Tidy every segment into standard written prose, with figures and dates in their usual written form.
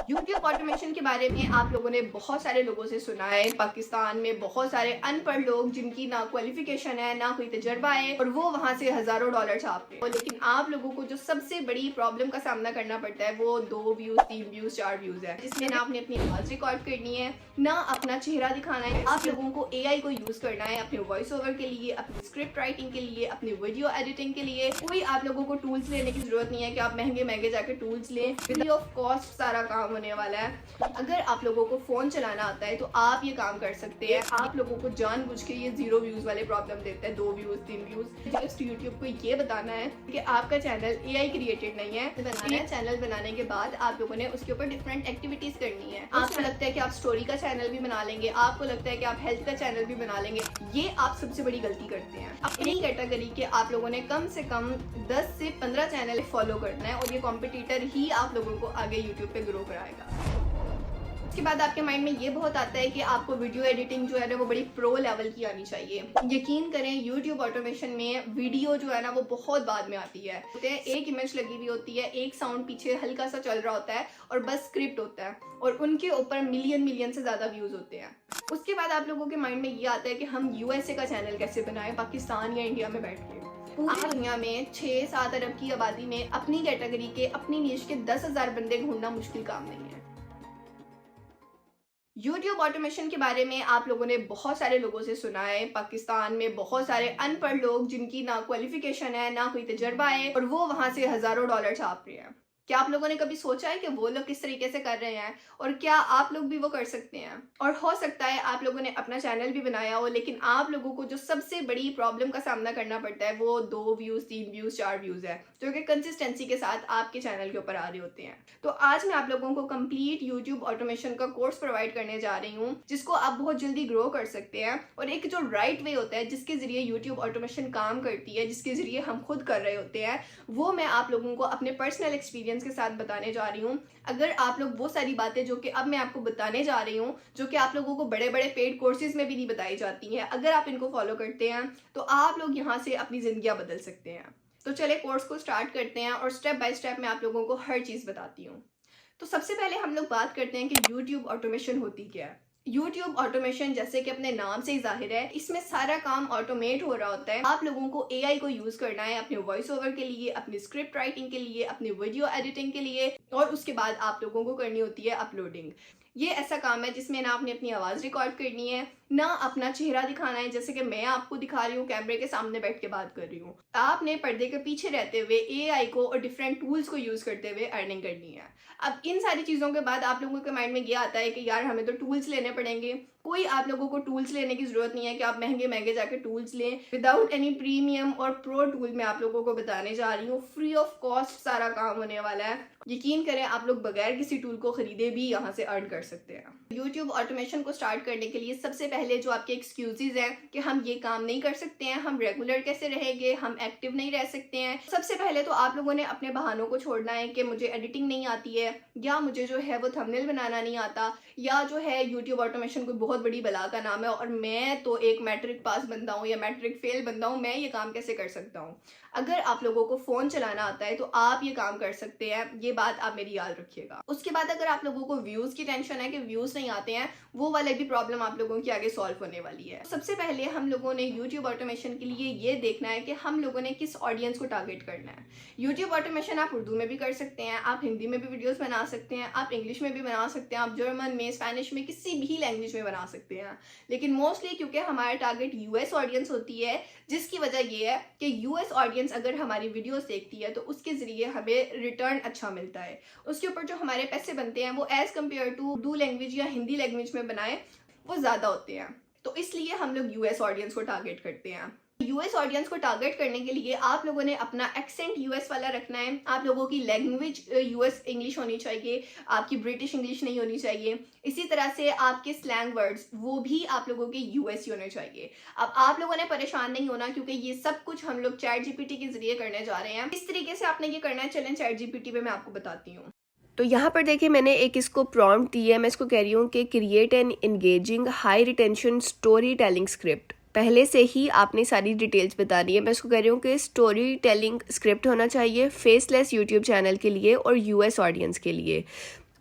YouTube automation के बारे में आप लोगों ने बहुत सारे लोगों से सुना है। पाकिस्तान में बहुत सारे अनपढ़ लोग जिनकी ना क्वालिफिकेशन है ना कोई तजर्बा है और वो वहाँ से हजारों डॉलर छापते हैं। लेकिन आप लोगों को जो सबसे बड़ी प्रॉब्लम का सामना करना पड़ता है वो 2 व्यूज, 3 व्यूज, 4 व्यूज है, जिसमें ना आपने अपनी आवाज रिकॉर्ड करनी है, ना अपना चेहरा दिखाना है। आप लोगों को AI को यूज करना है अपने वॉइस ओवर के लिए, अपनी स्क्रिप्ट राइटिंग के लिए, अपनी वीडियो एडिटिंग के लिए। कोई आप लोगों को टूल्स लेने की जरूरत नहीं है कि आप महंगे महंगे जाके टूल्स लें। फ्री ऑफ कॉस्ट सारा काम होने वाला है। अगर आप लोगों को फोन चलाना आता है तो आप ये काम कर सकते हैं। आप लोगों को जानबूझ के ये 0 व्यूज वाले प्रॉब्लम देता है, 2 व्यूज, 3 व्यूज। जस्ट यूट्यूब को ये बताना है कि आपका चैनल AI क्रिएटेड नहीं है। बनाना है चैनल बनाने के बाद आप लोगों ने उसके ऊपर डिफरेंट एक्टिविटीज करनी है। आपको लगता है कि आप स्टोरी का चैनल भी बना लेंगे, आपको लगता है कि आप हेल्थ का चैनल भी बना लेंगे, ये आप सबसे बड़ी गलती करते हैं। अपनी कैटेगरी के आप लोगों ने कम से कम 10 से 15 चैनल फॉलो करना है और ये कॉम्पिटिटर ही आप लोगों को आगे यूट्यूब पे ग्रो कराएगा। उसके बाद आपके माइंड में ये बहुत आता है कि आपको वीडियो एडिटिंग जो है ना वो बड़ी प्रो लेवल की आनी चाहिए। यकीन करें यूट्यूब ऑटोमेशन में वीडियो जो है ना वो बहुत बाद में आती है। एक इमेज लगी हुई होती है, एक साउंड पीछे हल्का सा चल रहा होता है और बस स्क्रिप्ट होता है और उनके ऊपर मिलियन से ज्यादा व्यूज होते हैं। उसके बाद आप लोगों के माइंड में ये आता है कि हम USA का चैनल कैसे बनाएं पाकिस्तान या इंडिया में बैठ के। पूरी दुनिया में 6-7 अरब की आबादी में अपनी कैटेगरी के, अपनी नीश के 10,000 बंदे ढूंढना मुश्किल काम नहीं है। यूट्यूब ऑटोमेशन के बारे में आप लोगों ने बहुत सारे लोगों से सुना है। पाकिस्तान में बहुत सारे अनपढ़ लोग जिनकी ना क्वालिफिकेशन है ना कोई तजर्बा है और वो वहां से हजारों डॉलर छाप रहे हैं। क्या आप लोगों ने कभी सोचा है कि वो लोग किस तरीके से कर रहे हैं और क्या आप लोग भी वो कर सकते हैं? और हो सकता है आप लोगों ने अपना चैनल भी बनाया हो, लेकिन आप लोगों को जो सबसे बड़ी प्रॉब्लम का सामना करना पड़ता है वो 2 व्यूज, 3 व्यूज, 4 व्यूज है, जो कि कंसिस्टेंसी के साथ आपके चैनल के ऊपर आ रहे होते हैं। तो आज मैं आप लोगों को कंप्लीट यूट्यूब ऑटोमेशन का कोर्स प्रोवाइड करने जा रही हूँ, जिसको आप बहुत जल्दी ग्रो कर सकते हैं। और एक जो राइट वे होता है जिसके जरिए यूट्यूब ऑटोमेशन काम करती है, जिसके जरिए हम खुद कर रहे होते हैं, वो मैं आप लोगों को अपने पर्सनल एक्सपीरियंस के साथ बताने जा रही हूँ। अगर आप लोग वो सारी बातें जो कि अब मैं आपको बताने जा रही हूँ, जो कि आप लोगों को बड़े बड़े पेड कोर्सेज में भी नहीं बताई जाती हैं, अगर आप इनको फॉलो करते हैं तो आप लोग यहाँ से अपनी जिंदगियां बदल सकते हैं। तो चले कोर्स को स्टार्ट करते हैं और स्टेप बाय स्टेप मैं आप लोगों को हर चीज बताती हूँ। तो सबसे पहले हम लोग बात करते हैं कि यूट्यूब ऑटोमेशन होती क्या है। यूट्यूब ऑटोमेशन जैसे कि अपने नाम से ही जाहिर है, इसमें सारा काम ऑटोमेट हो रहा होता है। आप लोगों को AI को यूज करना है अपने वॉइस ओवर के लिए, अपनी स्क्रिप्ट राइटिंग के लिए, अपनी वीडियो एडिटिंग के लिए, और उसके बाद आप लोगों को करनी होती है अपलोडिंग। ये ऐसा काम है जिसमें ना आपने अपनी आवाज रिकॉर्ड करनी है, ना अपना चेहरा दिखाना है, जैसे कि मैं आपको दिखा रही हूँ कैमरे के सामने बैठ के बात कर रही हूँ। आपने पर्दे के पीछे रहते हुए AI को और डिफरेंट टूल्स को यूज करते हुए अर्निंग करनी है। अब इन सारी चीजों के बाद आप लोगों के माइंड में ये आता है कि यार हमें तो टूल्स लेने पड़ेंगे। कोई आप लोगों को टूल्स लेने की जरूरत नहीं है कि आप महंगे महंगे जाके टूल्स लें। विदाउट एनी प्रीमियम और प्रो टूल मैं आप लोगों को बताने जा रही हूँ। फ्री ऑफ कॉस्ट सारा काम होने वाला है। यकीन करें आप लोग बगैर किसी टूल को खरीदे भी यहाँ से अर्न कर सकते हैं। यूट्यूब ऑटोमेशन को स्टार्ट करने के लिए सबसे पहले जो आपके एक्सक्यूजेज हैं कि हम ये काम नहीं कर सकते हैं, हम रेगुलर कैसे रहेंगे, हम एक्टिव नहीं रह सकते हैं, सबसे पहले तो आप लोगों ने अपने बहानों को छोड़ना है कि मुझे एडिटिंग नहीं आती है, या मुझे जो है वो थंबनेल बनाना नहीं आता, या जो है यूट्यूब ऑटोमेशन कोई बहुत बड़ी बला का नाम है और मैं तो एक मैट्रिक पास बंदा हूँ या मैट्रिक फेल बंदा हूँ, मैं ये काम कैसे कर सकता हूँ। अगर आप लोगों को फोन चलाना आता है तो आप ये काम कर सकते हैं, ये बात आप मेरी याद रखिएगा। उसके बाद अगर आप लोगों को व्यूज की टेंशन है कि व्यूज नहीं आते हैं, वो वाला भी प्रॉब्लम आप लोगों की आगे सॉल्व होने वाली है। सबसे पहले हम लोगों ने यूट्यूब ऑटोमेशन के लिए ये देखना है कि हम लोगों ने किस ऑडियंस को टारगेट करना है। यूट्यूब ऑटोमेशन आप उर्दू में भी कर सकते हैं, आप हिंदी में भी वीडियोस बना सकते हैं, आप इंग्लिश में भी बना सकते हैं, आप जर्मन में, स्पेनिश में, किसी भी लैंग्वेज में बना सकते हैं। लेकिन मोस्टली क्योंकि हमारा टारगेट US ऑडियंस होती है, जिसकी वजह ये है कि US ऑडियंस अगर हमारी वीडियोस देखती है तो उसके जरिए हमें रिटर्न अच्छा मिलता है। उसके ऊपर जो हमारे पैसे बनते हैं वो as compare to Urdu language या हिंदी लैंग्वेज में बनाए वो ज्यादा होते हैं। तो इसलिए हम लोग US ऑडियंस को टारगेट करते हैं। US ऑडियंस को टारगेट करने के लिए आप लोगों ने अपना एक्सेंट US वाला रखना है। आप लोगों की लैंग्वेज US इंग्लिश होनी चाहिए, आपकी ब्रिटिश इंग्लिश नहीं होनी चाहिए। इसी तरह से आपके स्लैंग वर्ड्स वो भी आप लोगों के US होने चाहिए। अब आप लोगों ने परेशान नहीं होना क्योंकि ये सब कुछ हम लोग चैट GPT के जरिए करने जा रहे हैं। इस तरीके से आपने ये करना है, चलें चैट GPT पे मैं आपको बताती हूँ। तो यहाँ पर देखिए मैंने एक इसको प्रॉम्प्ट दी है। मैं इसको कह रही हूँ कि create an engaging high retention story telling script. पहले से ही आपने सारी डिटेल्स बतानी है। मैं इसको कह रही हूँ कि स्टोरी टेलिंग स्क्रिप्ट होना चाहिए फेसलेस यूट्यूब चैनल के लिए और US ऑडियंस के लिए।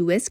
US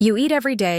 you eat every day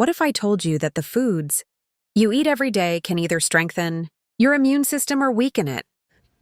What if I told you that the foods you eat every day can either strengthen your immune system or weaken it?